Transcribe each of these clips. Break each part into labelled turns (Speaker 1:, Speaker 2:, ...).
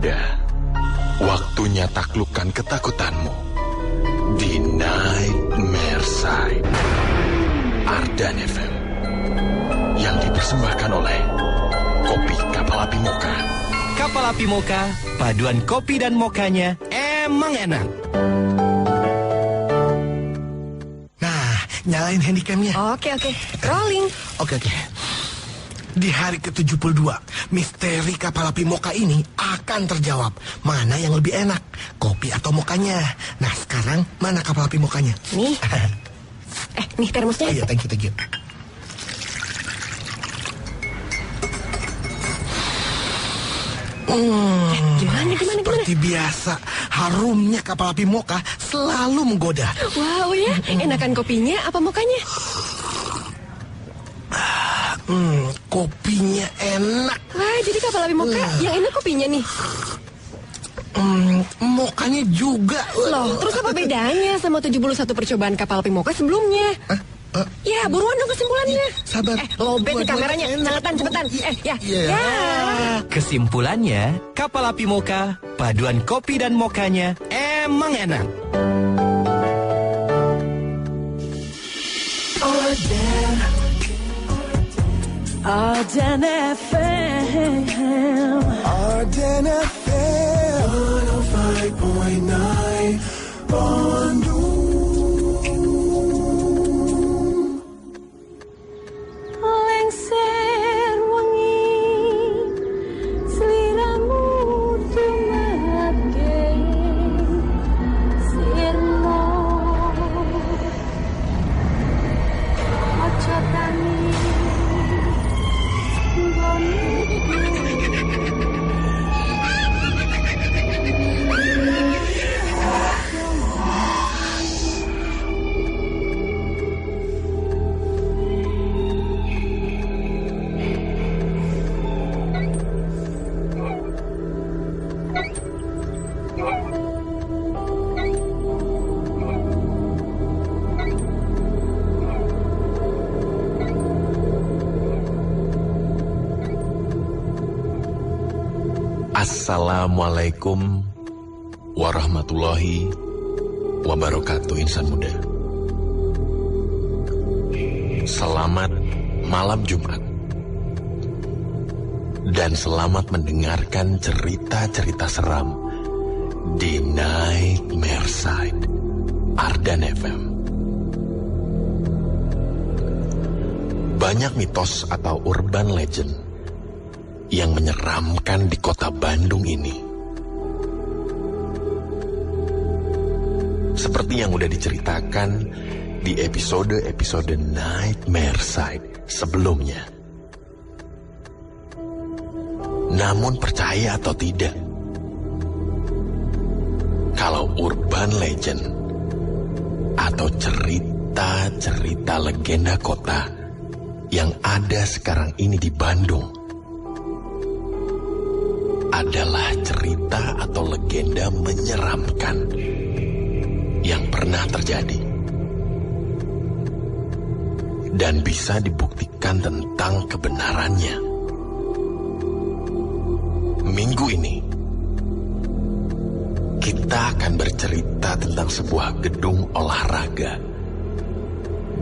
Speaker 1: muda, waktunya taklukkan ketakutanmu di Nightmare Side Ardan FM yang dipersembahkan oleh Kopi Kapal Api Mocha.
Speaker 2: Kapal Api Mocha, paduan kopi dan mokanya emang enak.
Speaker 3: Nah, nyalain handycamnya.
Speaker 4: Oke. Rolling.
Speaker 3: Oke. Di hari ke-72, misteri Kapal Api Mocha ini akan terjawab. Mana yang lebih enak, kopi atau mokanya? Nah, sekarang mana Kapal Api Mochanya?
Speaker 4: Nih. Nih termosnya.
Speaker 3: Oh iya, thank you.
Speaker 4: Gimana?
Speaker 3: Seperti biasa, harumnya Kapal Api Mocha selalu menggoda.
Speaker 4: Wow ya, enakan kopinya apa mokanya?
Speaker 3: Kopinya enak.
Speaker 4: Wah, jadi Kapal Api Mocha yang enak kopinya nih.
Speaker 3: Mokanya juga.
Speaker 4: Loh, terus apa bedanya sama 71 percobaan Kapal Api Mocha sebelumnya? Ya, buruan dong kesimpulannya.
Speaker 3: Sabar.
Speaker 4: Lobet nih kameranya. Cepetan. Ya.
Speaker 2: Kesimpulannya, Kapal Api Mocha, paduan kopi dan mokanya emang enak.
Speaker 5: Ardan FM 105.9 Bandung. Lengser wangi seliramu tumake sirmo ojo tani.
Speaker 1: Assalamualaikum warahmatullahi wabarakatuh, insan muda. Selamat malam Jumat. Dan selamat mendengarkan cerita-cerita seram di Nightmare Side Ardan FM. Banyak mitos atau urban legend yang menyeramkan di kota Bandung ini. Seperti yang udah diceritakan di episode-episode Nightmare Side sebelumnya. Namun percaya atau tidak, kalau urban legend atau cerita-cerita legenda kota yang ada sekarang ini di Bandung adalah cerita atau legenda menyeramkan yang pernah terjadi dan bisa dibuktikan tentang kebenarannya. Minggu ini kita akan bercerita tentang sebuah gedung olahraga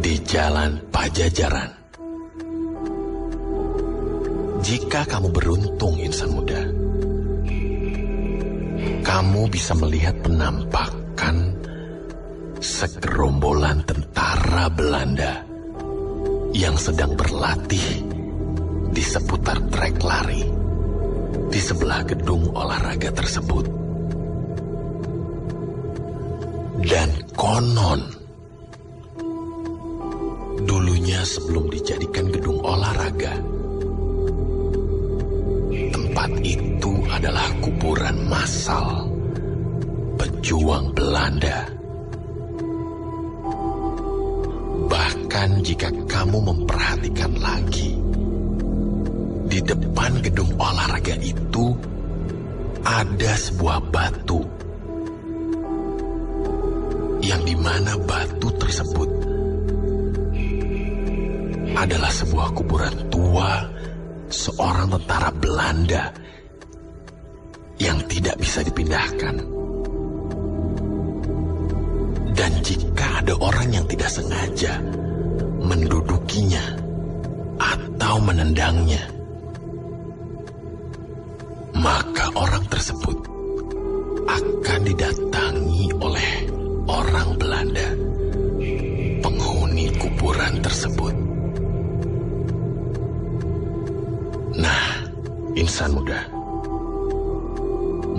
Speaker 1: di Jalan Pajajaran. Jika kamu beruntung, insan muda, kamu bisa melihat penampakan segerombolan tentara Belanda yang sedang berlatih di seputar trek lari di sebelah gedung olahraga tersebut. Dan konon, dulunya sebelum dijadikan gedung olahraga, tempat itu adalah kuburan massal pejuang Belanda. Bahkan jika kamu memperhatikan lagi, di depan gedung olahraga itu ada sebuah batu, yang dimana batu tersebut adalah sebuah kuburan tua seorang tentara Belanda yang tidak bisa dipindahkan. Dan jika ada orang yang tidak sengaja mendudukinya atau menendangnya, maka orang tersebut akan didatangi oleh orang Belanda, penghuni kuburan tersebut. Nah, insan muda,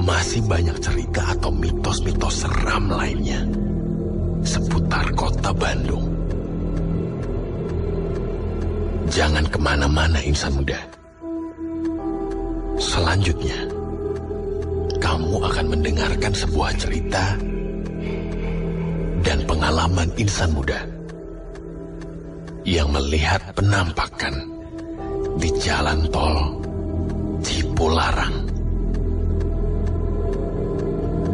Speaker 1: masih banyak cerita atau mitos-mitos seram lainnya seputar kota Bandung. Jangan kemana-mana, insan muda. Selanjutnya, kamu akan mendengarkan sebuah cerita dan pengalaman insan muda yang melihat penampakan di jalan tol Cipularang.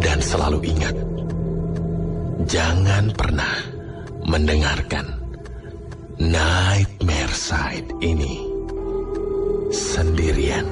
Speaker 1: Dan selalu ingat, jangan pernah mendengarkan Nightmare Side ini sendirian.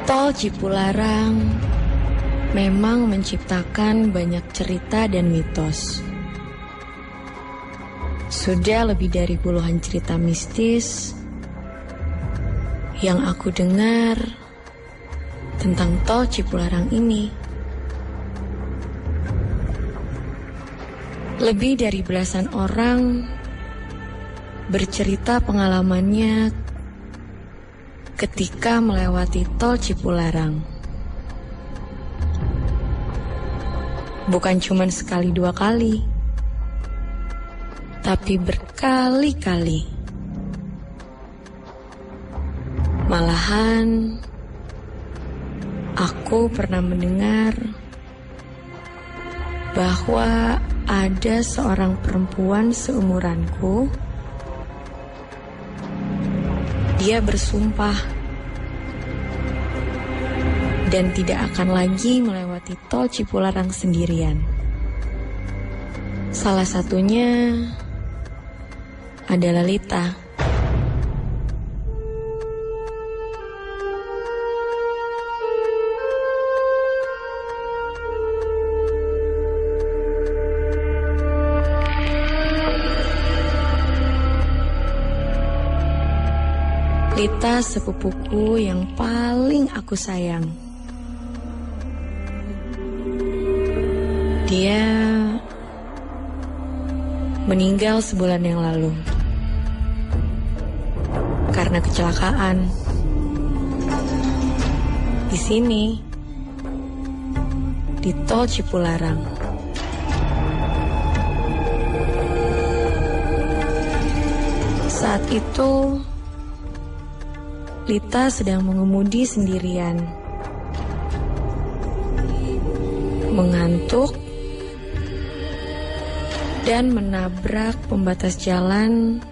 Speaker 6: Tol Cipularang memang menciptakan banyak cerita dan mitos. Sudah lebih dari puluhan cerita mistis yang aku dengar tentang Tol Cipularang ini. Lebih dari belasan orang bercerita pengalamannya ketika melewati Tol Cipularang. Bukan cuma sekali dua kali, tapi berkali-kali. Malahan, aku pernah mendengar bahwa ada seorang perempuan seumuranku. Dia bersumpah dan tidak akan lagi melewati Tol Cipularang sendirian. Salah satunya adalah Lita. Lita sepupuku yang paling aku sayang. Dia meninggal sebulan yang lalu karena kecelakaan. Di sini, di Tol Cipularang. Saat itu Lita sedang mengemudi sendirian, mengantuk, dan menabrak pembatas jalan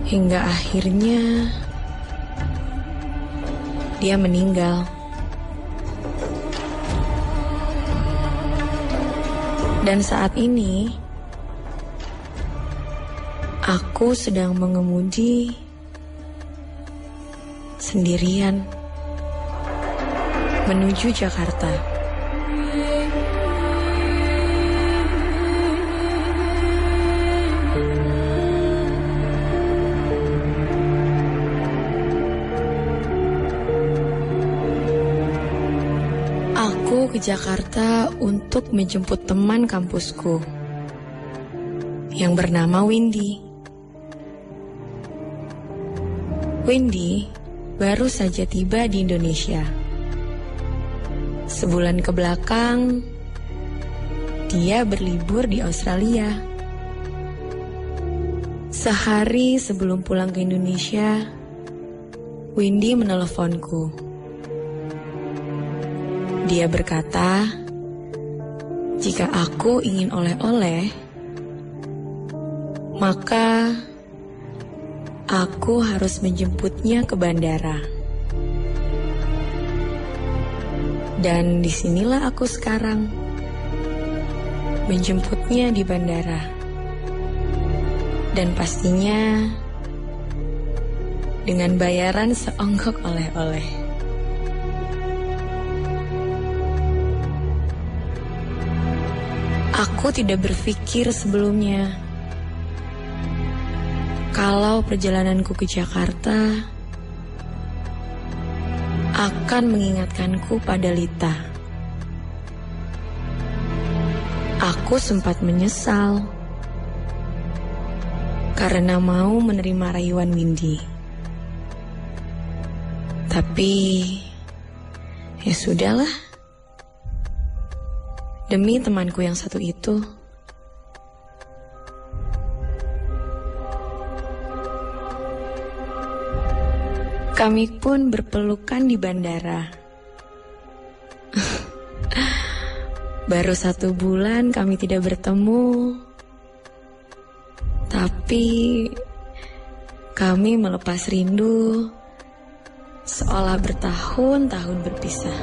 Speaker 6: hingga akhirnya dia meninggal. Dan saat ini aku sedang mengemudi sendirian menuju Jakarta. Aku ke Jakarta untuk menjemput teman kampusku yang bernama Windy. Windy baru saja tiba di Indonesia. Sebulan ke belakang, dia berlibur di Australia. Sehari sebelum pulang ke Indonesia, Windy meneleponku. Dia berkata, jika aku ingin oleh-oleh, maka aku harus menjemputnya ke bandara. Dan disinilah aku sekarang, menjemputnya di bandara. Dan pastinya dengan bayaran seonggok oleh-oleh. Aku tidak berpikir sebelumnya kalau perjalananku ke Jakarta akan mengingatkanku pada Lita. Aku sempat menyesal karena mau menerima rayuan Windy. Tapi ya sudahlah. Demi temanku yang satu itu. Kami pun berpelukan di bandara. Baru 1 bulan kami tidak bertemu. Tapi kami melepas rindu seolah bertahun-tahun berpisah.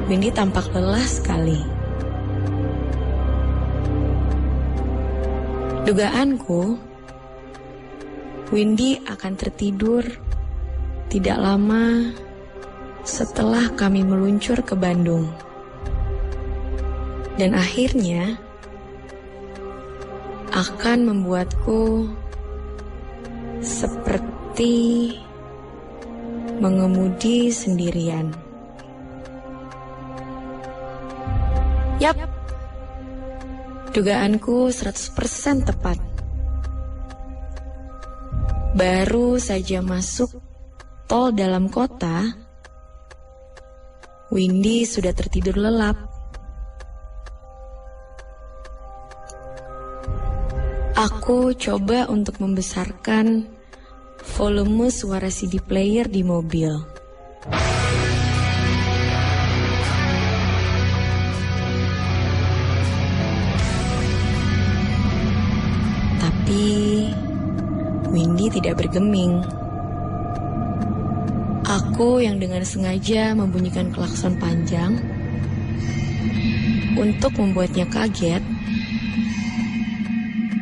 Speaker 6: Windy tampak lelah sekali. Dugaanku, Windy akan tertidur tidak lama setelah kami meluncur ke Bandung. Dan akhirnya akan membuatku seperti mengemudi sendirian. Yap, dugaanku 100% tepat. Baru saja masuk tol dalam kota, Windy sudah tertidur lelap. Aku coba untuk membesarkan volume suara CD player di mobil. Tapi Windy tidak bergeming. Aku yang dengan sengaja membunyikan klakson panjang untuk membuatnya kaget.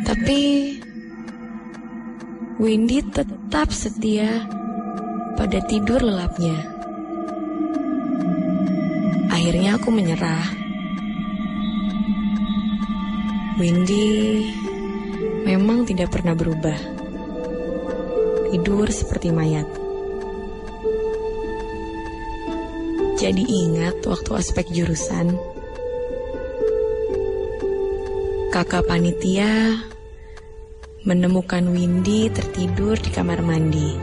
Speaker 6: Tapi Windy tetap setia pada tidur lelapnya. Akhirnya aku menyerah. Windy memang tidak pernah berubah. Tidur seperti mayat. Jadi ingat waktu ospek jurusan, kakak panitia menemukan Windy tertidur di kamar mandi.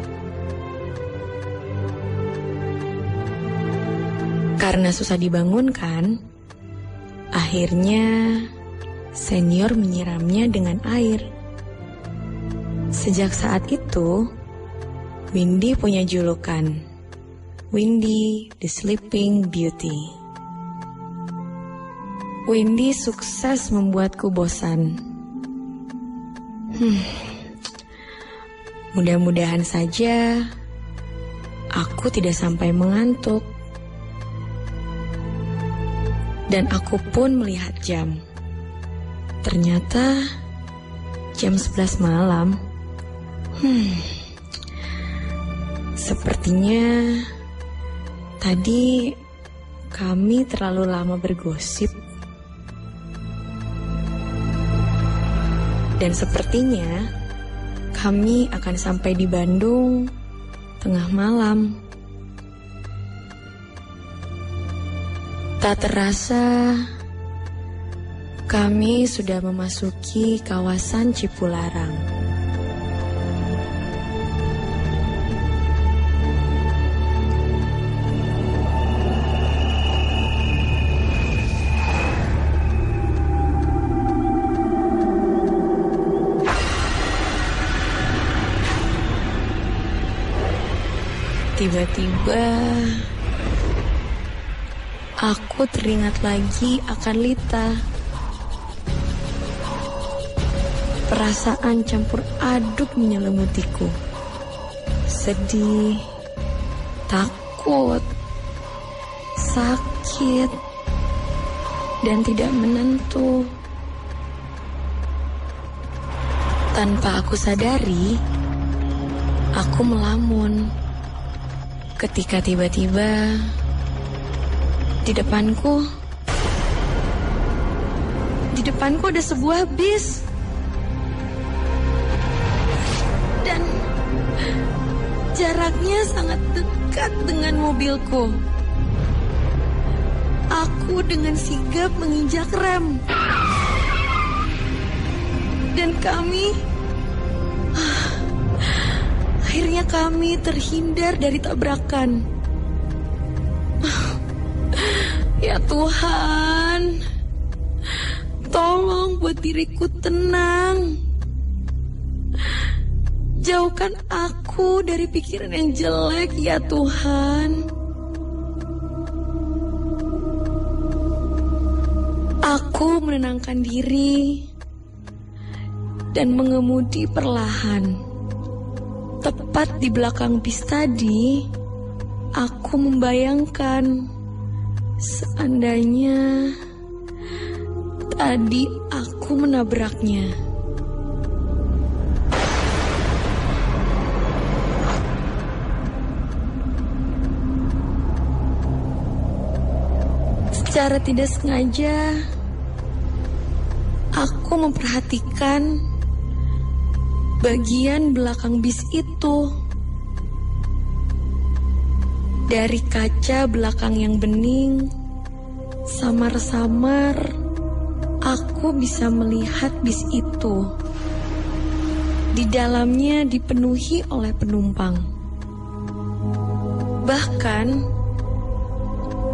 Speaker 6: Karena susah dibangunkan, akhirnya senior menyiramnya dengan air. Sejak saat itu, Windy punya julukan, Windy the Sleeping Beauty. Windy sukses membuatku bosan. Mudah-mudahan saja aku tidak sampai mengantuk. Dan aku pun melihat jam. Ternyata jam 11 malam. Sepertinya tadi kami terlalu lama bergosip. Dan sepertinya kami akan sampai di Bandung tengah malam. Tak terasa kami sudah memasuki kawasan Cipularang. Tiba-tiba aku teringat lagi akan Lita. Perasaan campur aduk menyelimutiku. Sedih, takut, sakit, dan tidak menentu. Tanpa aku sadari, aku melamun ketika tiba-tiba di depanku ada sebuah bis. Dan jaraknya sangat dekat dengan mobilku. Aku dengan sigap menginjak rem. Dan akhirnya kami terhindar dari tabrakan. Ya Tuhan, tolong buat diriku tenang. Jauhkan aku dari pikiran yang jelek, ya Tuhan. Aku menenangkan diri dan mengemudi perlahan. Tepat di belakang bis tadi, aku membayangkan seandainya tadi aku menabraknya. Secara tidak sengaja, aku memperhatikan bagian belakang bis itu. Dari kaca belakang yang bening, samar-samar aku bisa melihat bis itu. Di dalamnya dipenuhi oleh penumpang. Bahkan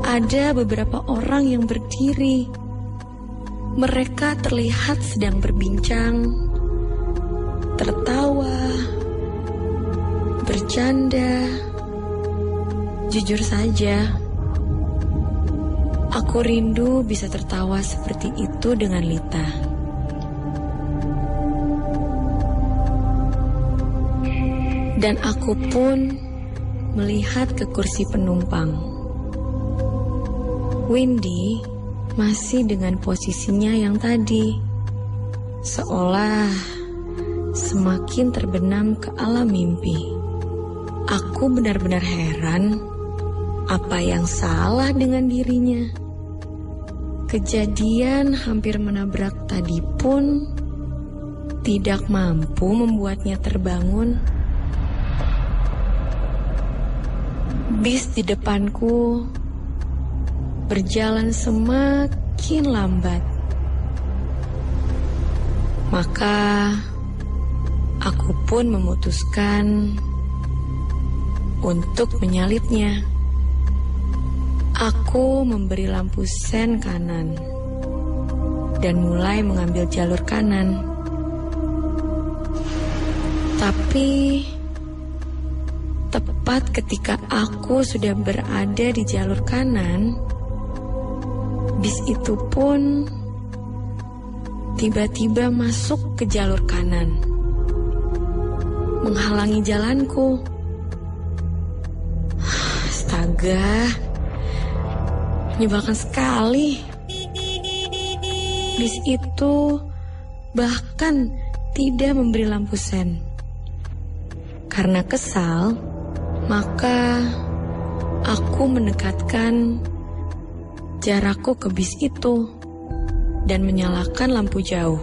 Speaker 6: ada beberapa orang yang berdiri. Mereka terlihat sedang berbincang, tertawa, bercanda. Jujur saja, aku rindu bisa tertawa seperti itu dengan Lita. Dan aku pun melihat ke kursi penumpang. Windy masih dengan posisinya yang tadi, seolah semakin terbenam ke alam mimpi. Aku benar-benar heran. Apa yang salah dengan dirinya? Kejadian hampir menabrak tadi pun tidak mampu membuatnya terbangun. Bis di depanku berjalan semakin lambat. Maka aku pun memutuskan untuk menyalipnya. Aku memberi lampu sen kanan dan mulai mengambil jalur kanan. Tapi tepat ketika aku sudah berada di jalur kanan, bis itu pun tiba-tiba masuk ke jalur kanan, menghalangi jalanku. Astaga, menyebalkan sekali. Bis itu bahkan tidak memberi lampu sen. Karena kesal, maka aku mendekatkan jarakku ke bis itu dan menyalakan lampu jauh.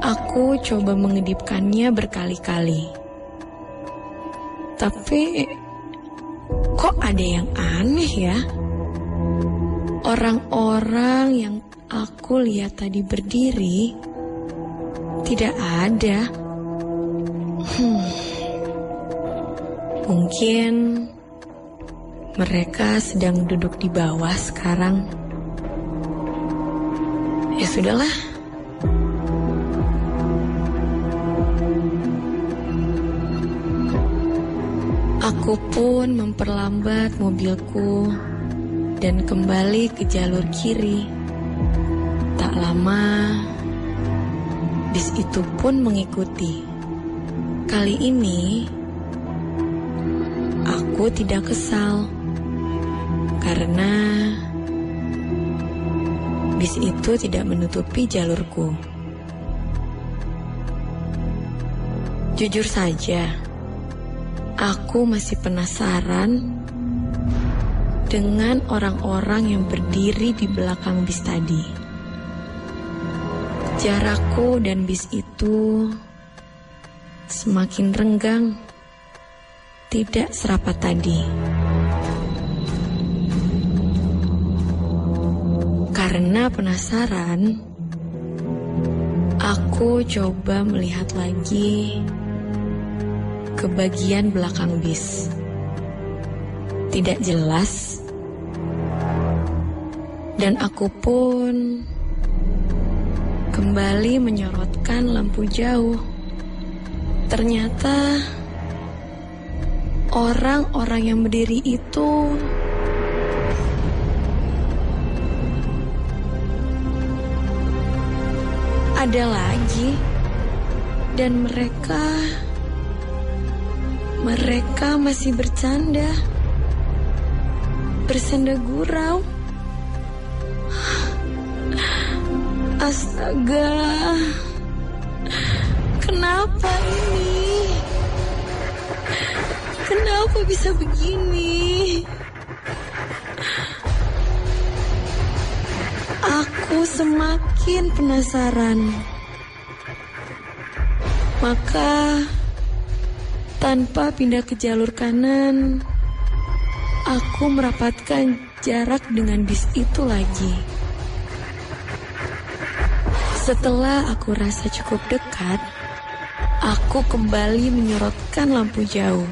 Speaker 6: Aku coba mengedipkannya berkali-kali. Tapi kok ada yang aneh ya? Orang-orang yang aku lihat tadi berdiri tidak ada. Mungkin mereka sedang duduk di bawah sekarang. Ya sudahlah. Aku pun memperlambat mobilku dan kembali ke jalur kiri. Tak lama, bis itu pun mengikuti. Kali ini, aku tidak kesal karena bis itu tidak menutupi jalurku. Jujur saja, aku masih penasaran dengan orang-orang yang berdiri di belakang bis tadi. Jarakku dan bis itu semakin renggang, tidak serapat tadi. Karena penasaran, aku coba melihat lagi ke bagian belakang bis. Tidak jelas, dan aku pun kembali menyorotkan lampu jauh. Ternyata orang-orang yang berdiri itu ada lagi, dan mereka masih bercanda, bersenda gurau. Astaga, kenapa ini? Kenapa bisa begini? Aku semakin penasaran. Maka, tanpa pindah ke jalur kanan, aku merapatkan jarak dengan bis itu lagi. Setelah aku rasa cukup dekat, aku kembali menyorotkan lampu jauh.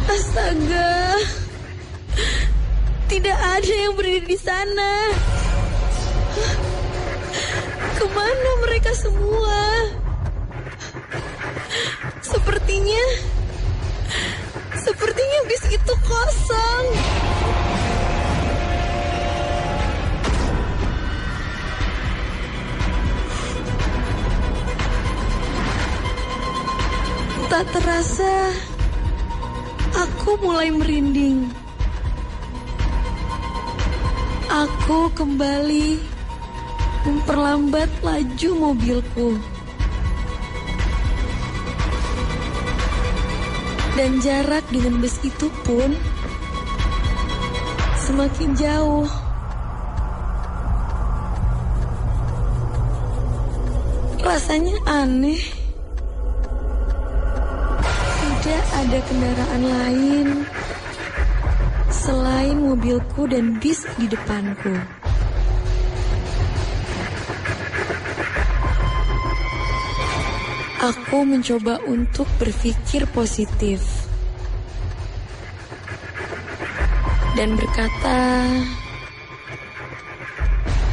Speaker 6: Astaga, tidak ada yang berdiri di sana. Kemana mereka semua? Sepertinya bis itu kosong. Tak terasa, aku mulai merinding. Aku kembali memperlambat laju mobilku. Dan jarak dengan bus itu pun semakin jauh. Rasanya aneh. Tidak ada kendaraan lain selain mobilku dan bis di depanku. Aku mencoba untuk berpikir positif dan berkata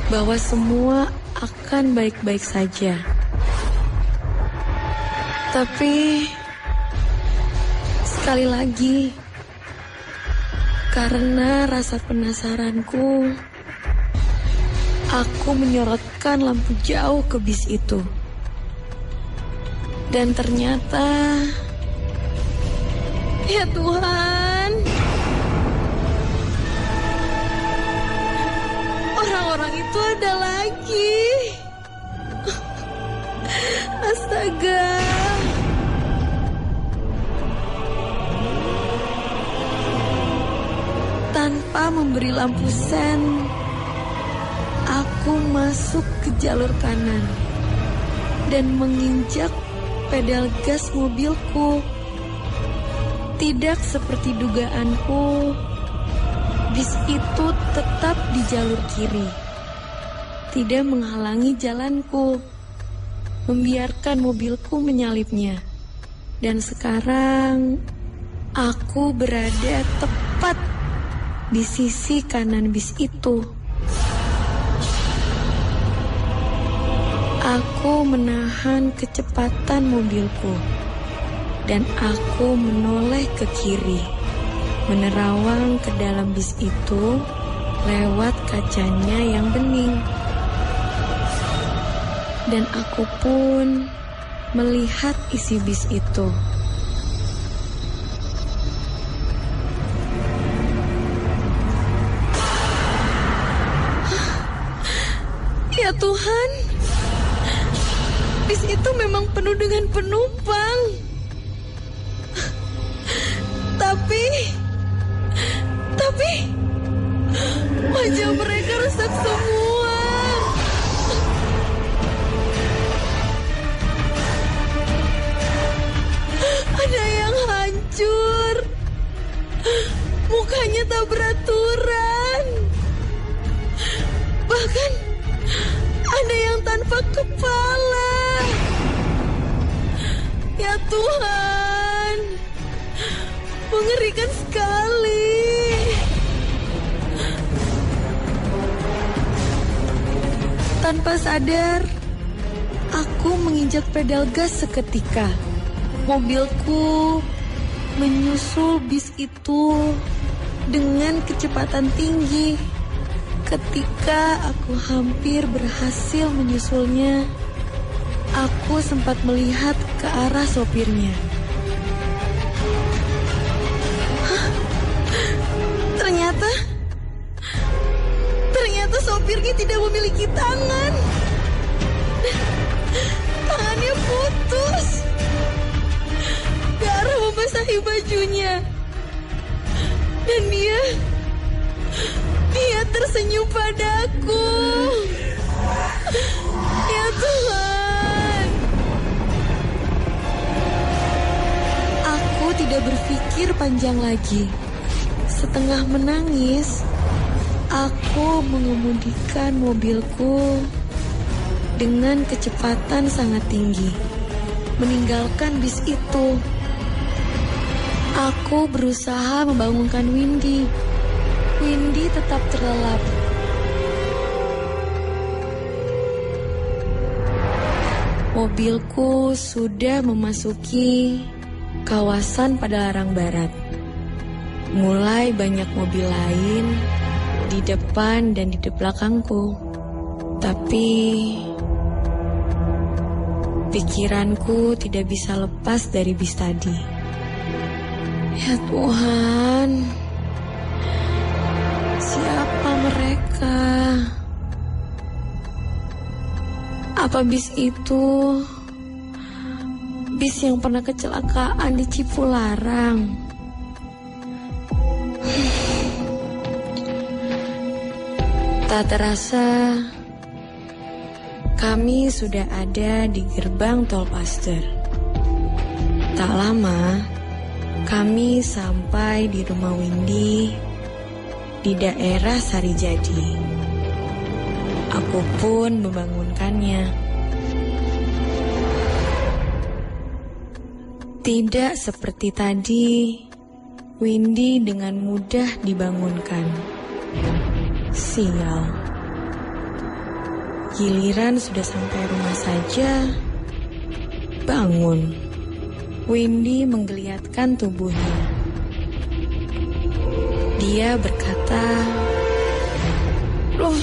Speaker 6: bahwa semua akan baik-baik saja. Tapi sekali lagi, karena rasa penasaranku, aku menyorotkan lampu jauh ke bis itu. Dan ternyata, ya Tuhan, orang-orang itu ada lagi. Astaga. Tanpa memberi lampu sen, aku masuk ke jalur kanan dan menginjak pedal gas mobilku. Tidak seperti dugaanku, bis itu tetap di jalur kiri, tidak menghalangi jalanku, membiarkan mobilku menyalipnya. Dan sekarang aku berada tepat di sisi kanan bis itu. Aku menahan kecepatan mobilku dan aku menoleh ke kiri, menerawang ke dalam bis itu lewat kacanya yang bening. Dan aku pun melihat isi bis itu. Ya Tuhan, bis itu memang penuh dengan penumpang. Tapi wajah mereka rusak semua. Ada yang hancur, mukanya tak beraturan. Bahkan ada yang tanpa kepala. Ya Tuhan, mengerikan sekali. Tanpa sadar, aku menginjak pedal gas seketika. Mobilku menyusul bis itu dengan kecepatan tinggi. Ketika aku hampir berhasil menyusulnya, aku sempat melihat ke arah sopirnya. Ternyata sopirnya tidak memiliki tangan. Tangannya putus. Darah membasahi bajunya. Dan dia tersenyum padaku. Ya Tuhan. Aku tidak berpikir panjang lagi. Setengah menangis, aku mengemudikan mobilku dengan kecepatan sangat tinggi, meninggalkan bis itu. Aku berusaha membangunkan Windy. Windy tetap terlelap. Mobilku sudah memasuki kawasan Padalarang Barat. Mulai banyak mobil lain di depan dan di belakangku. Tapi pikiranku tidak bisa lepas dari bis tadi. Ya Tuhan, siapa mereka? Apa bis itu bis yang pernah kecelakaan di Cipularang? Tak terasa, kami sudah ada di gerbang Tol Paster. Tak lama, kami sampai di rumah Windy di daerah Sarijadi. Aku pun membangunkannya. Tidak seperti tadi, Windy dengan mudah dibangunkan. Sial. Giliran sudah sampai rumah saja, bangun. Windy menggeliatkan tubuhnya. Dia berkata, "Loh,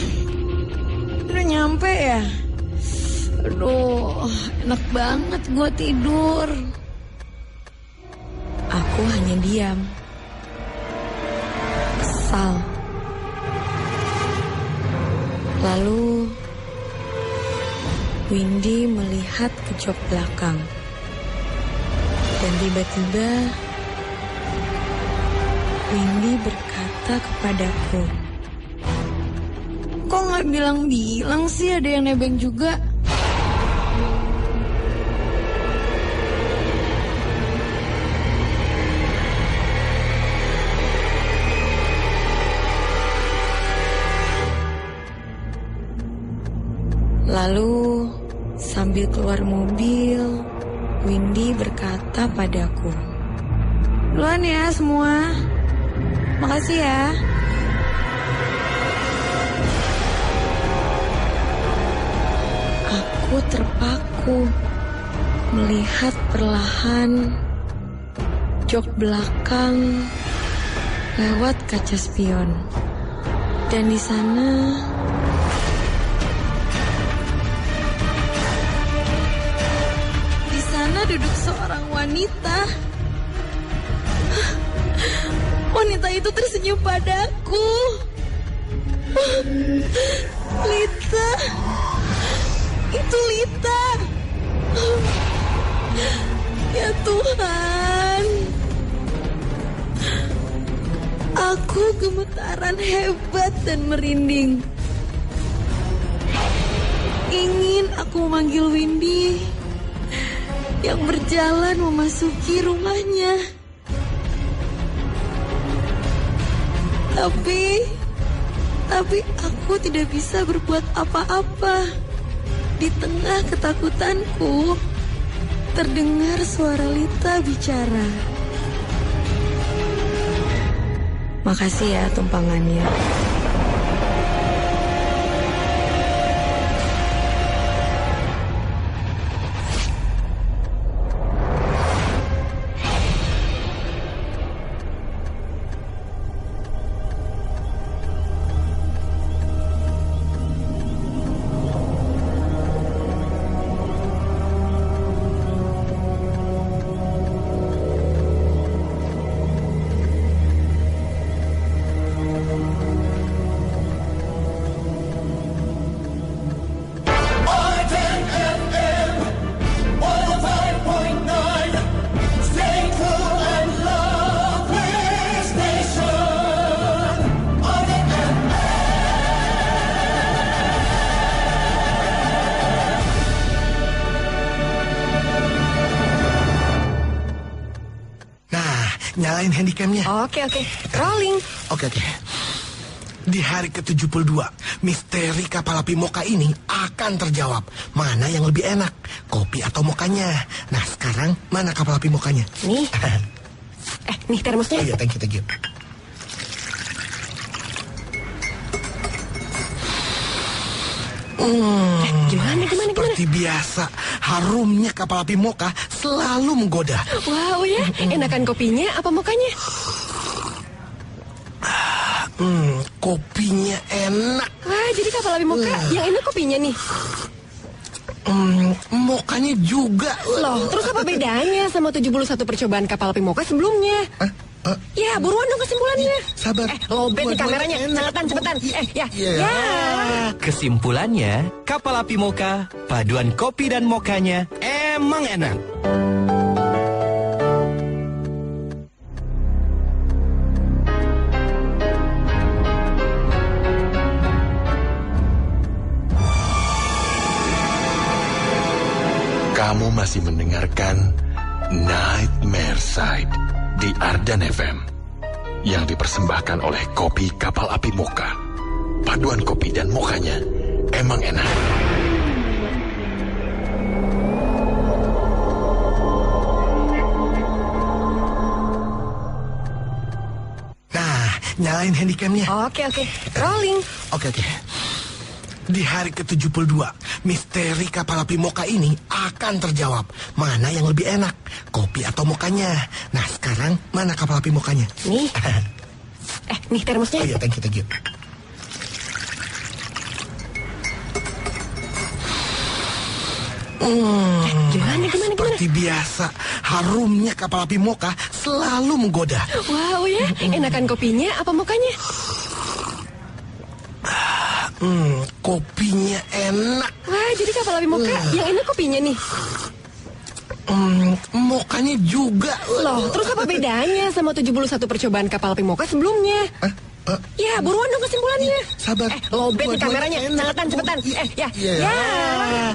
Speaker 6: udah nyampe ya? Aduh, enak banget gue tidur." Aku hanya diam. Kesal. Lalu Windy melihat ke jok belakang. Dan tiba-tiba Windy berkata kepadaku, "Kok gak bilang-bilang sih ada yang nebeng juga?" Lalu sambil keluar mobil, Windy berkata padaku, "Duluan ya semua. Makasih ya." Aku Aku terpaku melihat perlahan jok belakang lewat kaca spion. Dan di sana duduk seorang wanita. Wanita itu tersenyum padaku. Lita. Itu Lita. Ya Tuhan. Aku gemetaran hebat dan merinding. Ingin aku memanggil Windy yang berjalan memasuki rumahnya. Tapi aku tidak bisa berbuat apa-apa. Di tengah ketakutanku, terdengar suara Lita bicara. Makasih ya tumpangannya.
Speaker 3: Nyalain handycamnya.
Speaker 4: Oke. Rolling.
Speaker 3: Oke. Di hari ke-72, misteri kapal api moka ini akan terjawab. Mana yang lebih enak, kopi atau mokanya? Nah, sekarang mana kapal api mokanya?
Speaker 4: Nih. Nih termosnya.
Speaker 3: Oh iya, thank you.
Speaker 4: Gimana?
Speaker 3: Seperti biasa, harumnya kapal api moka selalu menggoda.
Speaker 4: Wow ya, enakan kopinya apa mokanya?
Speaker 3: Kopinya enak.
Speaker 4: Wah, jadi kapal api moka yang enak kopinya nih.
Speaker 3: Mokanya juga.
Speaker 4: Loh, terus apa bedanya sama 71 percobaan kapal api moka sebelumnya? Ya, buruan dong kesimpulannya.
Speaker 3: Sabar.
Speaker 4: Lobet nih kameranya. Cepetan. Ya.
Speaker 2: Kesimpulannya, kapal api moka, paduan kopi dan mokanya emang enak.
Speaker 1: Kamu masih mendengarkan Nightmare Side di Ardan FM yang dipersembahkan oleh Kopi Kapal Api Moka. Paduan kopi dan mokanya emang enak.
Speaker 3: Nah, nyalain handycamnya.
Speaker 4: Oke. Rolling.
Speaker 3: Oke. Di hari ke-72, misteri kapal api moka ini akan terjawab. Mana yang lebih enak, kopi atau mokanya? Nah, sekarang mana kapal api mokanya?
Speaker 4: Nih. Nih termosnya.
Speaker 3: Oh iya, thank you.
Speaker 4: Gimana?
Speaker 3: Seperti biasa, harumnya kapal api moka selalu menggoda.
Speaker 4: Wow ya, enakan kopinya apa mokanya?
Speaker 3: Kopinya enak.
Speaker 4: Wah, jadi kapal api moka yang enak kopinya nih.
Speaker 3: Mokanya juga.
Speaker 4: Loh, terus apa bedanya sama 71 percobaan kapal api moka sebelumnya? Ya, buruan dong kesimpulannya.
Speaker 3: Sabar.
Speaker 4: Lobet nih kameranya. Cepetan. Ya.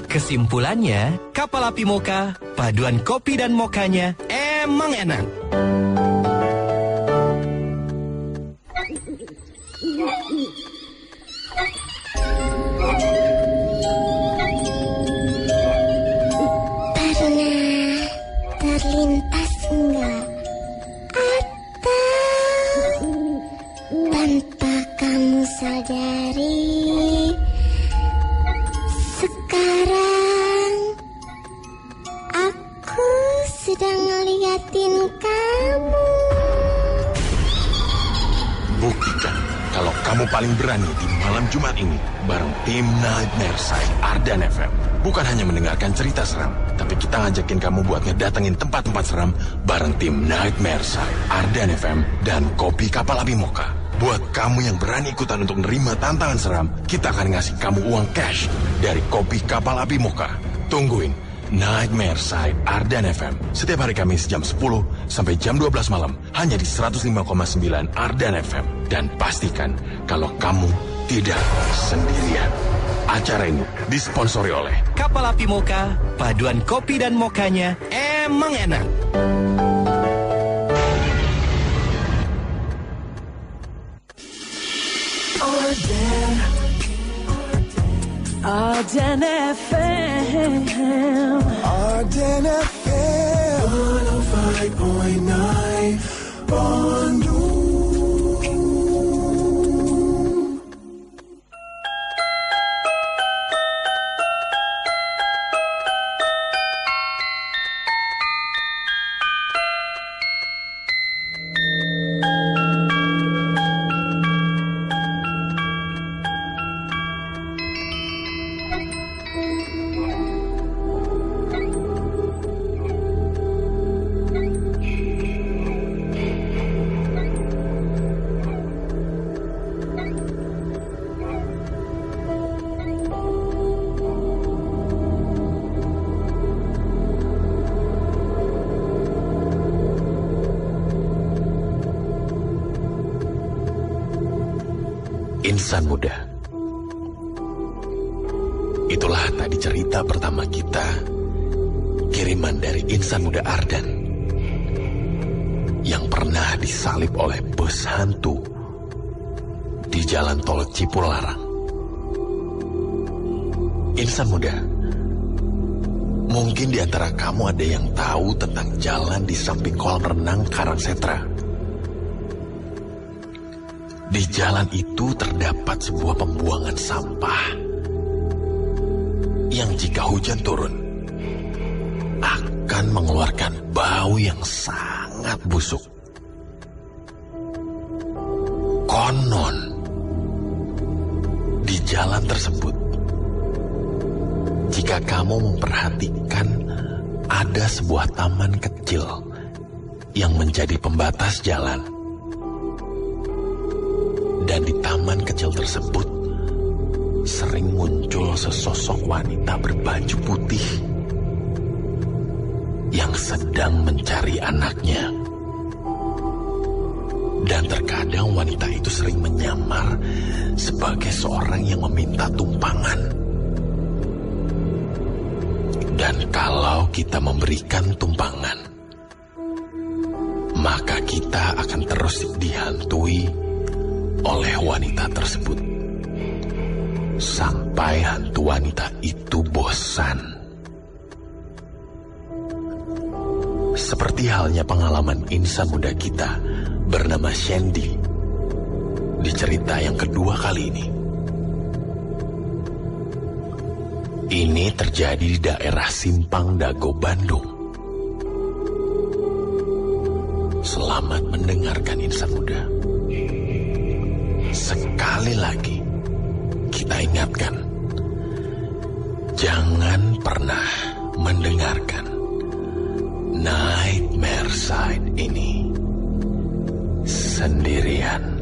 Speaker 2: Kesimpulannya, kapal api moka, paduan kopi dan mokanya emang enak.
Speaker 7: Pernah terlintas enggak? Atau tanpa kamu sadari, sekarang ingin kamu.
Speaker 1: Buktikan kalau kamu paling berani di malam Jumat ini bareng tim Nightmare Side Ardan FM. Bukan hanya mendengarkan cerita seram, tapi kita ngajakin kamu buat ngedatengin tempat-tempat seram bareng tim Nightmare Side Ardan FM dan Kopi Kapal Api Moka. Buat kamu yang berani ikutan untuk nerima tantangan seram, kita akan ngasih kamu uang cash dari Kopi Kapal Api Moka. Tungguin Nightmare Side Ardan FM setiap hari Kamis jam 10 sampai jam 12 malam hanya di 105,9 Ardan FM. Dan pastikan kalau kamu tidak sendirian. Acara ini disponsori oleh
Speaker 2: Kapal Api Moka, paduan kopi dan mokanya emang enak.
Speaker 5: Ardan FM.
Speaker 3: Ardan FM
Speaker 5: 105.9 Bandung.
Speaker 1: Insan muda. Itulah tadi cerita pertama kita, kiriman dari insan muda Ardan yang pernah disalib oleh bus hantu di jalan tol Cipularang. Insan muda, mungkin di antara kamu ada yang tahu tentang jalan di samping kolam renang Karangsetra. Di jalan itu terdapat sebuah pembuangan sampah yang jika hujan turun akan mengeluarkan bau yang sangat busuk. Konon di jalan tersebut, jika kamu memperhatikan, ada sebuah taman kecil yang menjadi pembatas jalan. Dan di taman kecil tersebut sering muncul sesosok wanita berbaju putih yang sedang mencari anaknya. Dan terkadang wanita itu sering menyamar sebagai seorang yang meminta tumpangan. Dan kalau kita memberikan tumpangan, maka kita akan terus dihantui oleh wanita tersebut sampai hantu wanita itu bosan. Seperti halnya pengalaman insan muda kita bernama Shandy di cerita yang kedua kali ini. Ini terjadi di daerah Simpang Dago, Bandung. Selamat mendengarkan insan muda. Sekali lagi, kita ingatkan, jangan pernah mendengarkan Nightmare Side ini sendirian.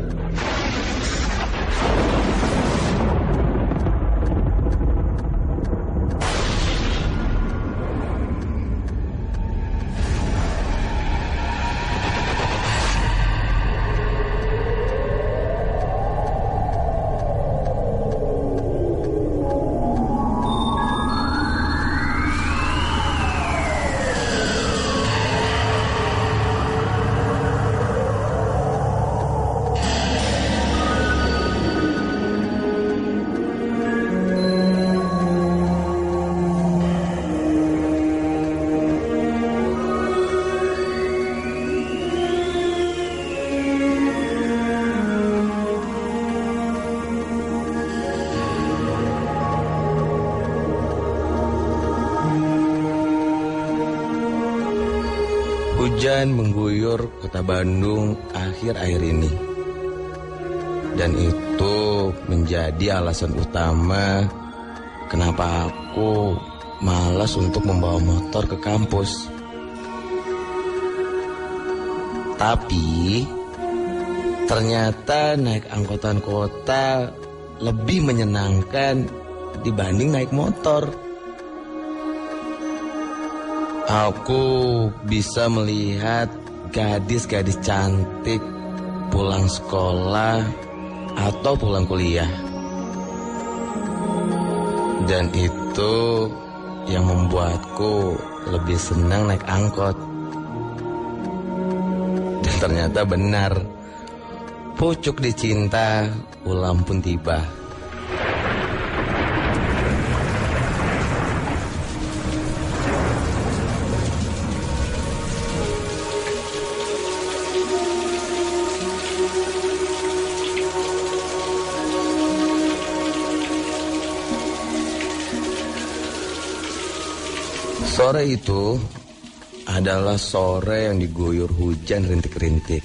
Speaker 8: Hujan mengguyur kota Bandung akhir-akhir ini. Dan itu menjadi alasan utama kenapa aku malas untuk membawa motor ke kampus. Tapi ternyata naik angkutan kota lebih menyenangkan dibanding naik motor. Aku bisa melihat gadis-gadis cantik pulang sekolah atau pulang kuliah. Dan itu yang membuatku lebih senang naik angkot. Dan ternyata benar, pucuk dicinta, ulam pun tiba. Sore itu adalah sore yang diguyur hujan rintik-rintik.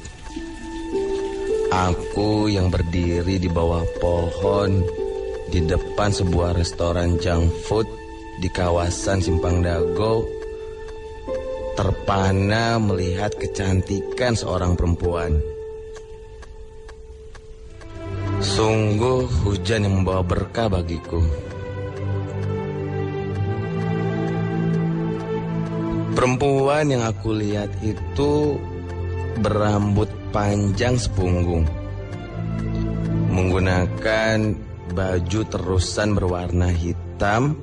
Speaker 8: Aku yang berdiri di bawah pohon di depan sebuah restoran junk food di kawasan Simpang Dago terpana melihat kecantikan seorang perempuan. Sungguh hujan yang membawa berkah bagiku. Perempuan yang aku lihat itu berambut panjang sepunggung, menggunakan baju terusan berwarna hitam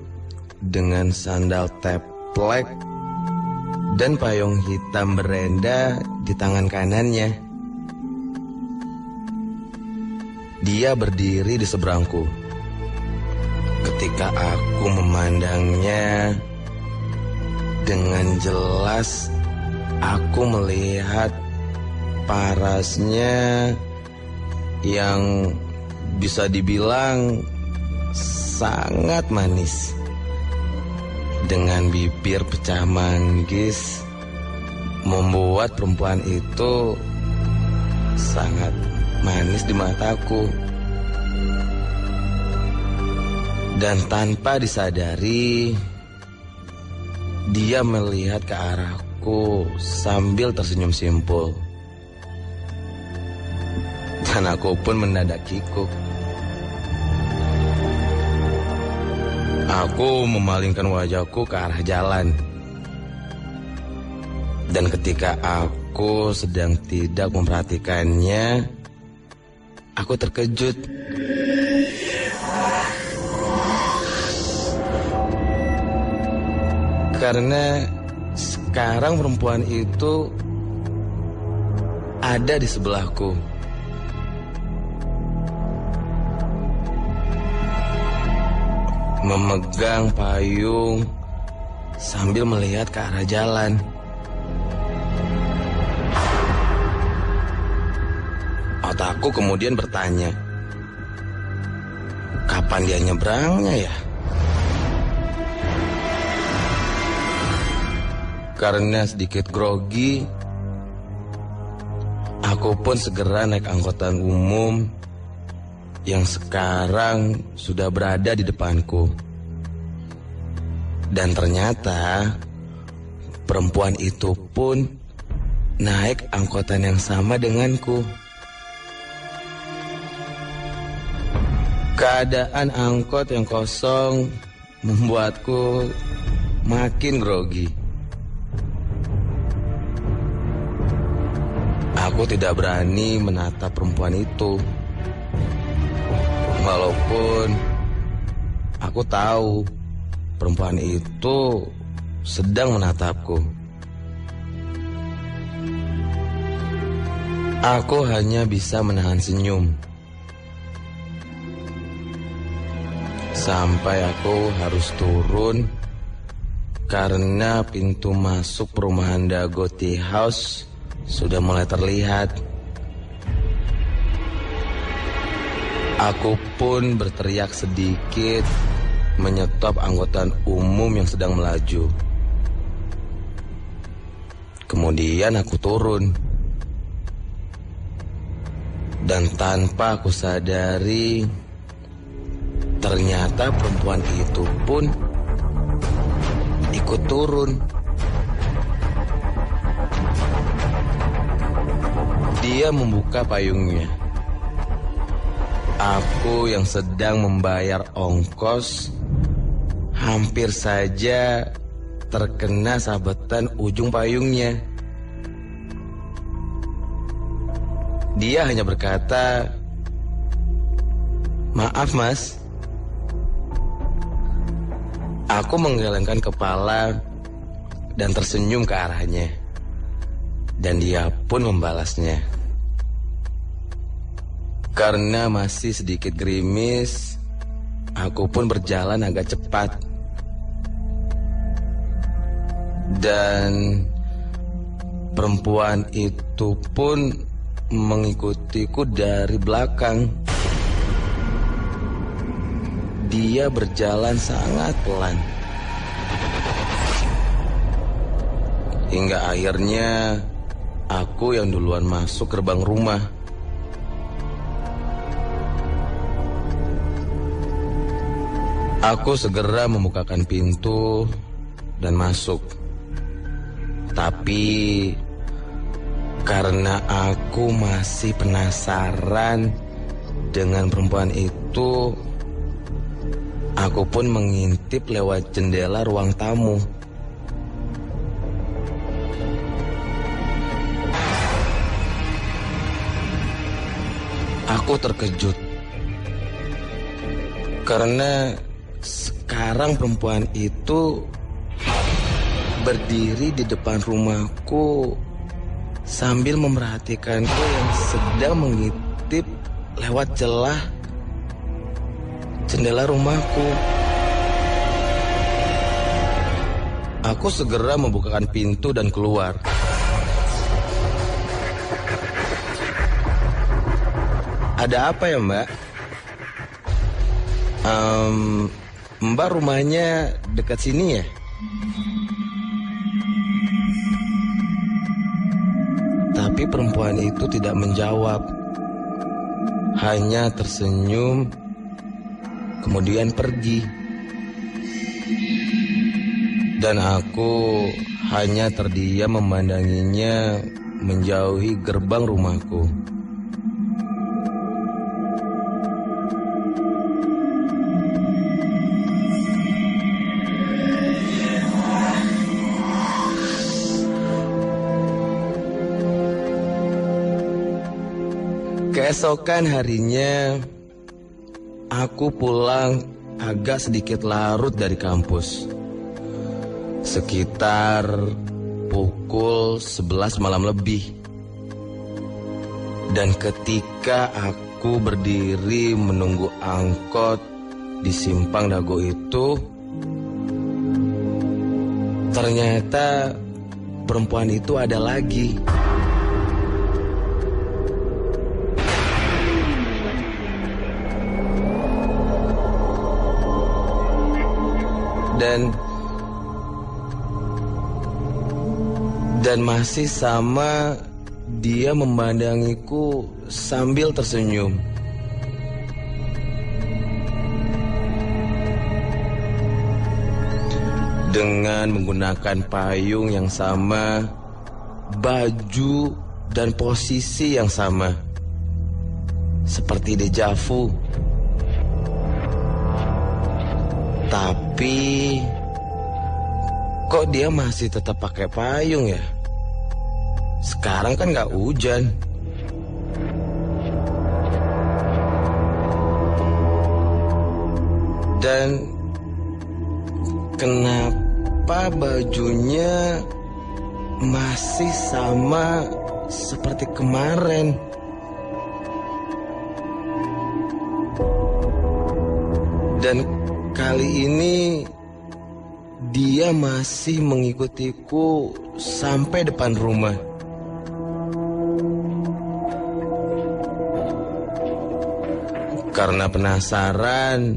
Speaker 8: dengan sandal teplek dan payung hitam berenda di tangan kanannya. Dia berdiri di seberangku. Ketika aku memandangnya, dengan jelas aku melihat parasnya yang bisa dibilang sangat manis. Dengan bibir pecah manggis, membuat perempuan itu sangat manis di mataku. Dan tanpa disadari, dia melihat ke arahku sambil tersenyum simpul. Dan aku pun mendadak kikuk. Aku memalingkan wajahku ke arah jalan. Dan ketika aku sedang tidak memperhatikannya, aku terkejut. Karena sekarang perempuan itu ada di sebelahku. Memegang payung sambil melihat ke arah jalan. Otakku kemudian bertanya, kapan dia nyebrangnya ya? Karena sedikit grogi, aku pun segera naik angkutan umum yang sekarang sudah berada di depanku. Dan ternyata perempuan itu pun naik angkutan yang sama denganku. Keadaan angkot yang kosong membuatku makin grogi. Aku tidak berani menatap perempuan itu. Walaupun aku tahu perempuan itu sedang menatapku. Aku hanya bisa menahan senyum. Sampai aku harus turun karena pintu masuk perumahan Dago Tea House sudah mulai terlihat. Aku pun berteriak sedikit menyetop angkutan umum yang sedang melaju. Kemudian aku turun. Dan tanpa aku sadari, ternyata perempuan itu pun ikut turun. Dia membuka payungnya. Aku yang sedang membayar ongkos hampir saja terkena sabetan ujung payungnya. Dia hanya berkata, "Maaf, Mas." Aku menggelengkan kepala dan tersenyum ke arahnya. Dan dia pun membalasnya. Karena masih sedikit gerimis, aku pun berjalan agak cepat. Dan perempuan itu pun mengikutiku dari belakang. Dia berjalan sangat pelan. Hingga akhirnya aku yang duluan masuk gerbang rumah. Aku segera membukakan pintu dan masuk. Tapi karena aku masih penasaran dengan perempuan itu, aku pun mengintip lewat jendela ruang tamu. Aku terkejut karena sekarang perempuan itu berdiri di depan rumahku sambil memerhatikanku yang sedang mengintip lewat celah jendela rumahku. Aku segera membukakan pintu dan keluar. Ada apa ya, Mbak? Mbak rumahnya dekat sini ya? Tapi perempuan itu tidak menjawab. Hanya tersenyum, kemudian pergi. Dan aku hanya terdiam memandanginya menjauhi gerbang rumahku. Keesokan harinya, aku pulang agak sedikit larut dari kampus. Sekitar pukul 11 malam lebih. Dan ketika aku berdiri menunggu angkot di Simpang Dago itu, ternyata perempuan itu ada lagi. Dan masih sama dia memandangiku sambil tersenyum. Dengan menggunakan payung yang sama, baju dan posisi yang sama. Seperti dejavu. Tapi kok dia masih tetap pakai payung ya? Sekarang kan gak hujan. Dan kenapa bajunya masih sama seperti kemarin? Dan kali ini dia masih mengikutiku sampai depan rumah. Karena penasaran,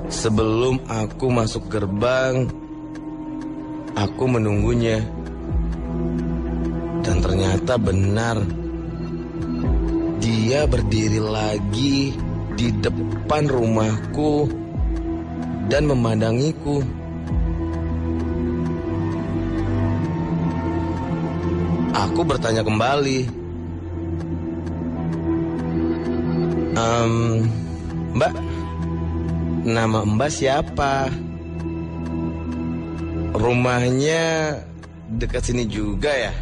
Speaker 8: sebelum aku masuk gerbang, aku menunggunya. Dan ternyata benar. Dia berdiri lagi di depan rumahku dan memandangiku. Aku bertanya kembali, Mbak, nama Mbak siapa? Rumahnya dekat sini juga ya?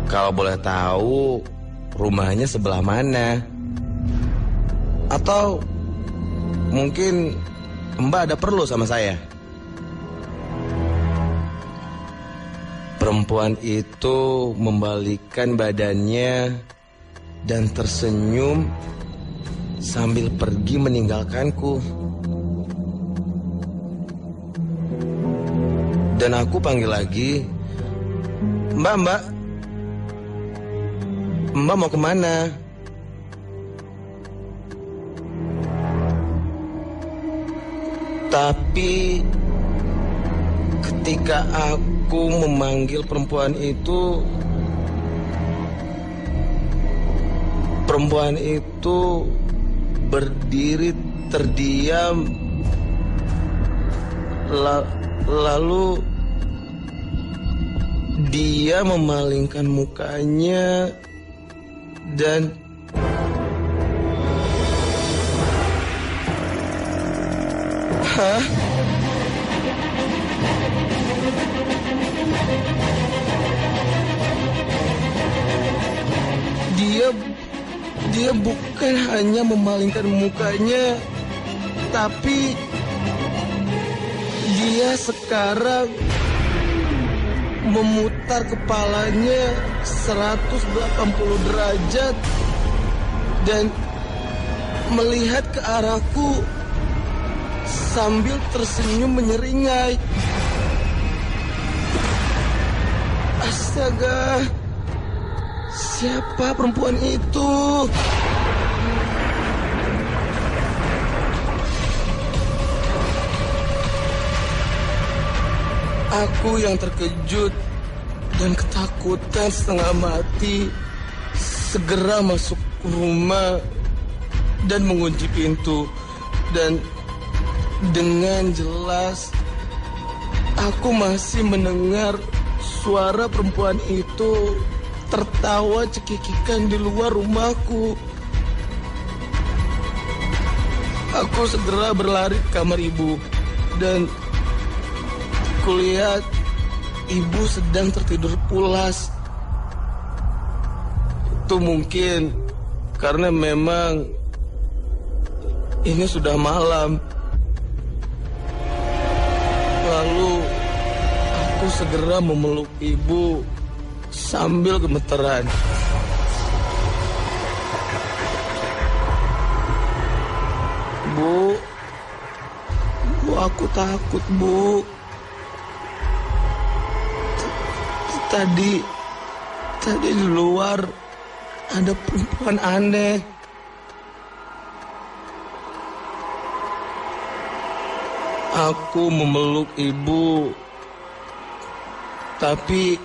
Speaker 8: Kalau boleh tahu, rumahnya sebelah mana? Atau mungkin Mbak ada perlu sama saya? Perempuan itu membalikkan badannya dan tersenyum sambil pergi meninggalkanku. Dan aku panggil lagi, Mbak, Mbak mau kemana? Tapi ketika aku memanggil perempuan itu berdiri terdiam, lalu dia memalingkan mukanya dan Dia bukan hanya memalingkan mukanya, tapi dia sekarang memutar kepalanya 180 derajat dan melihat ke arahku sambil tersenyum menyeringai. Astaga, siapa perempuan itu? Aku yang terkejut dan ketakutan setengah mati segera masuk rumah dan mengunci pintu. Dan dengan jelas aku masih mendengar suara perempuan itu tertawa cekikikan di luar rumahku. Aku segera berlari ke kamar ibu dan kulihat ibu sedang tertidur pulas. Itu mungkin karena memang ini sudah malam. Lalu aku segera memeluk ibu sambil gemeteran. Bu, aku takut, Bu. Tadi di luar ada perempuan aneh. Aku memeluk ibu, tapi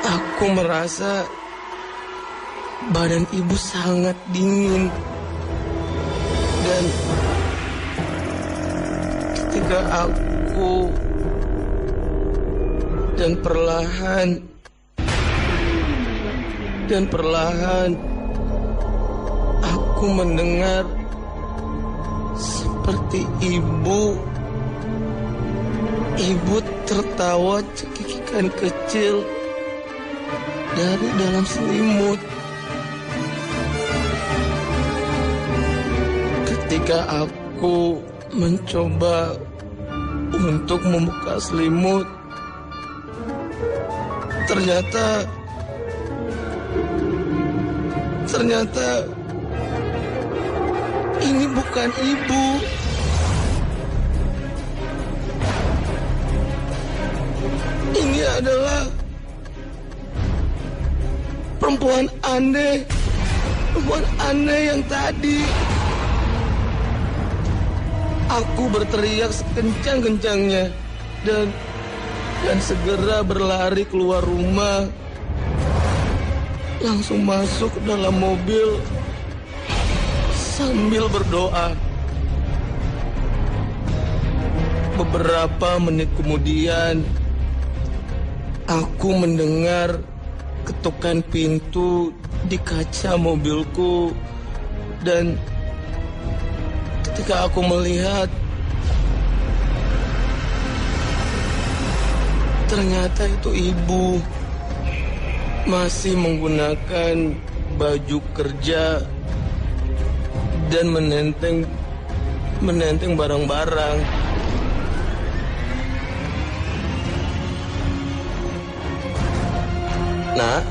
Speaker 8: aku merasa badan ibu sangat dingin. Dan ketika aku dan perlahan aku mendengar seperti ibu tertawa cekikikan kecil dari dalam selimut. Ketika aku mencoba untuk membuka selimut, ternyata ini bukan ibu. Ini adalah perempuan aneh yang tadi. Aku berteriak sekencang-kencangnya dan dan segera berlari keluar rumah. Langsung masuk ke dalam mobil sambil berdoa. Beberapa menit kemudian, aku mendengar ketukan pintu di kaca mobilku, dan ketika aku melihat, ternyata itu ibu masih menggunakan baju kerja dan menenteng barang-barang. Nak,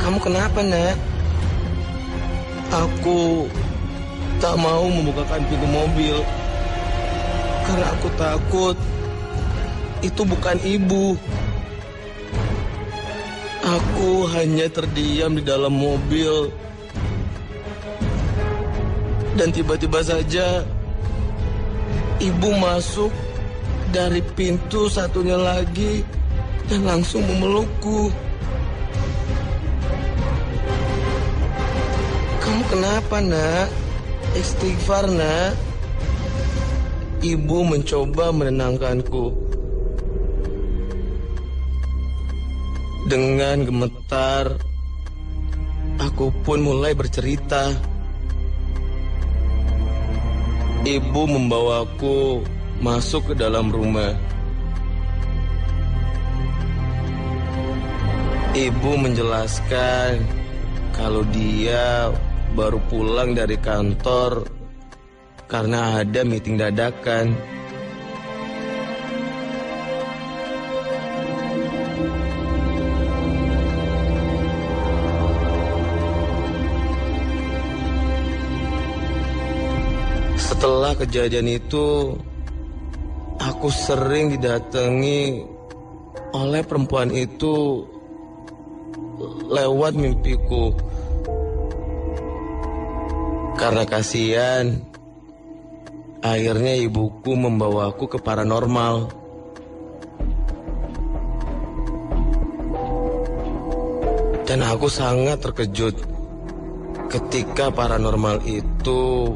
Speaker 8: kamu kenapa, Nak? Aku tak mau membukakan pintu mobil karena aku takut itu bukan ibu. Aku hanya terdiam di dalam mobil. Dan tiba-tiba saja ibu masuk dari pintu satunya lagi dan langsung memelukku. Kamu kenapa, Nak? Istighfar, Nak. Ibu mencoba menenangkanku. Dengan gemetar, aku pun mulai bercerita. Ibu membawaku masuk ke dalam rumah. Ibu menjelaskan kalau dia baru pulang dari kantor karena ada meeting dadakan. Setelah kejadian itu, aku sering didatangi oleh perempuan itu lewat mimpiku. Karena kasihan, akhirnya ibuku membawaku ke paranormal. Dan aku sangat terkejut ketika paranormal itu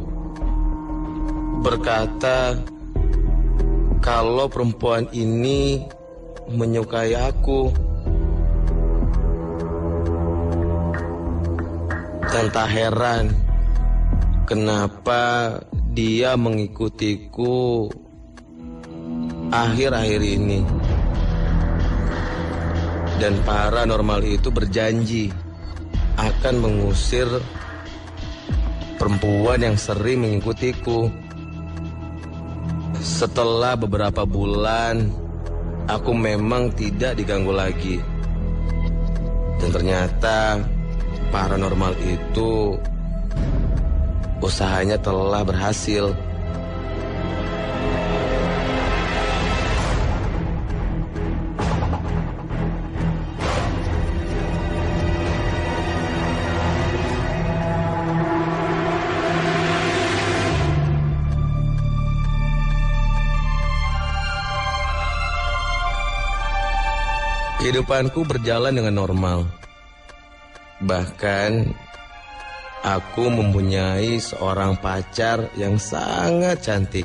Speaker 8: berkata kalau perempuan ini menyukai aku. Dan tak heran kenapa dia mengikutiku akhir-akhir ini. Dan paranormal itu berjanji akan mengusir perempuan yang sering mengikutiku. Setelah beberapa bulan, aku memang tidak diganggu lagi. Dan ternyata paranormal itu usahanya telah berhasil. Kehidupanku berjalan dengan normal. Bahkan aku mempunyai seorang pacar yang sangat cantik.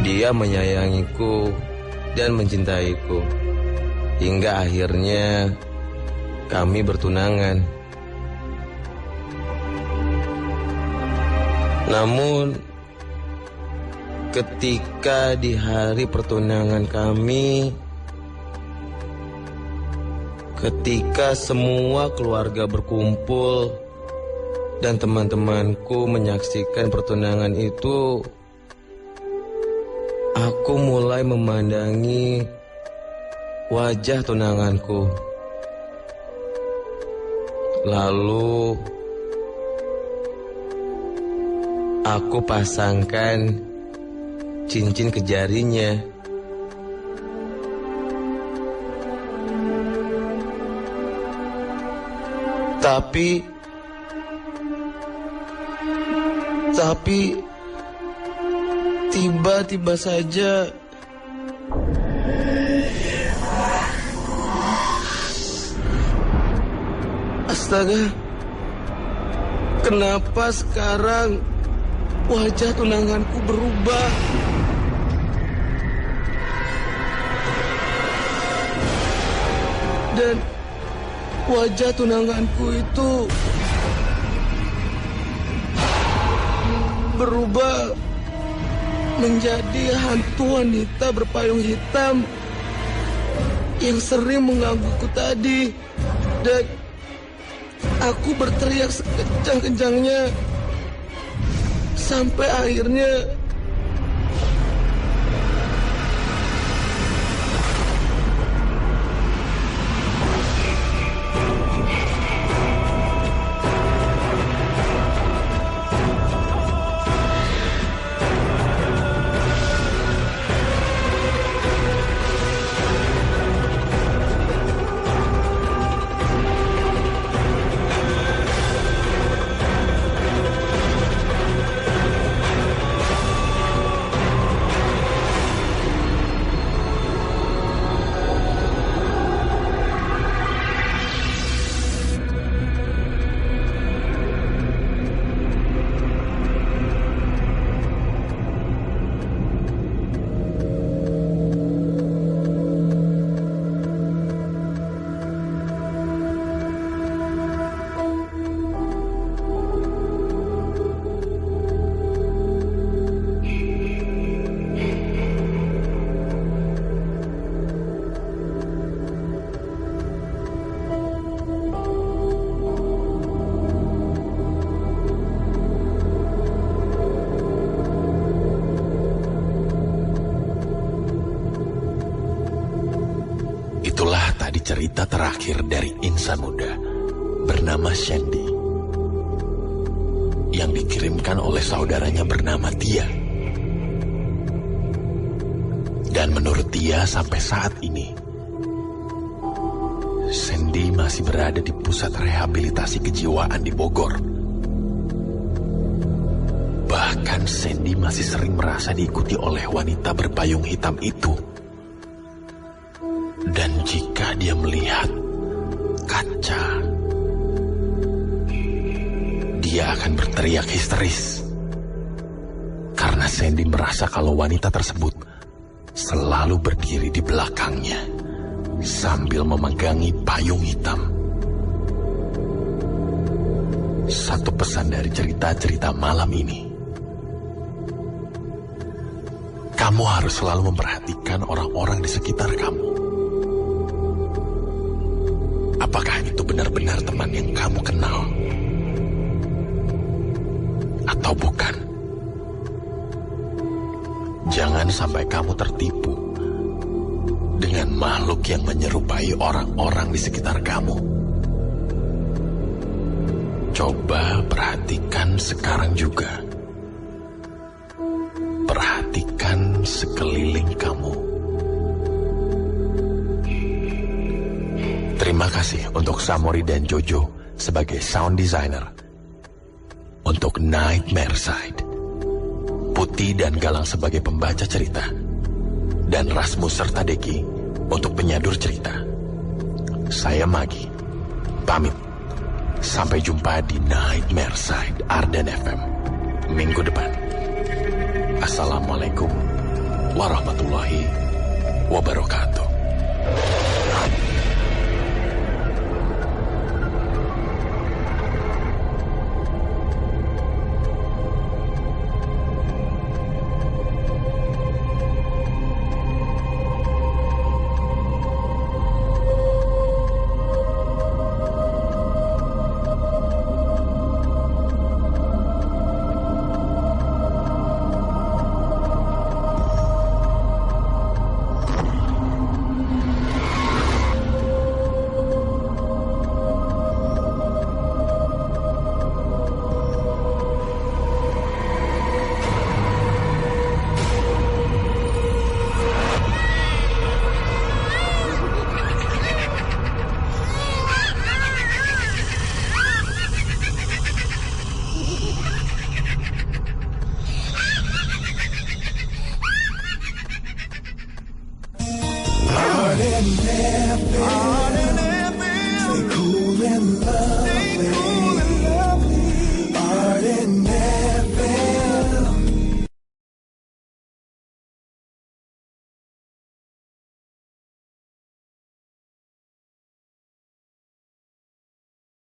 Speaker 8: Dia menyayangiku dan mencintaiku. Hingga akhirnya kami bertunangan. Namun ketika di hari pertunangan kami, ketika semua keluarga berkumpul dan teman-temanku menyaksikan pertunangan itu, aku mulai memandangi wajah tunanganku. Lalu aku pasangkan cincin ke jarinya. Tapi Tiba-tiba saja astaga, kenapa sekarang wajah tunanganku berubah? Dan wajah tunanganku itu berubah menjadi hantu wanita berpayung hitam yang sering menggangguku tadi. Dan aku berteriak sekencang-kencangnya sampai akhirnya
Speaker 1: Itulah tadi cerita terakhir dari insan muda bernama Sandy yang dikirimkan oleh saudaranya bernama Tia. Dan menurut Tia sampai saat ini Sandy masih berada di pusat rehabilitasi kejiwaan di Bogor. Bahkan Sandy masih sering merasa diikuti oleh wanita berpayung hitam itu. Dan jika dia melihat kaca, dia akan berteriak histeris. Karena Sandy merasa kalau wanita tersebut selalu berdiri di belakangnya sambil memegangi payung hitam. Satu pesan dari cerita-cerita malam ini. Kamu harus selalu memperhatikan orang-orang di sekitar kamu. Apakah itu benar-benar teman yang kamu kenal? Atau bukan? Jangan sampai kamu tertipu dengan makhluk yang menyerupai orang-orang di sekitar kamu. Coba perhatikan sekarang juga. Perhatikan sekeliling kamu. Terima kasih untuk Samori dan Jojo sebagai sound designer. Untuk Nightmare Side, Putih dan Galang sebagai pembaca cerita, dan Rasmus serta Deki untuk penyadur cerita. Saya Magi, pamit. Sampai jumpa di Nightmare Side Ardan FM minggu depan. Assalamualaikum warahmatullahi wabarakatuh.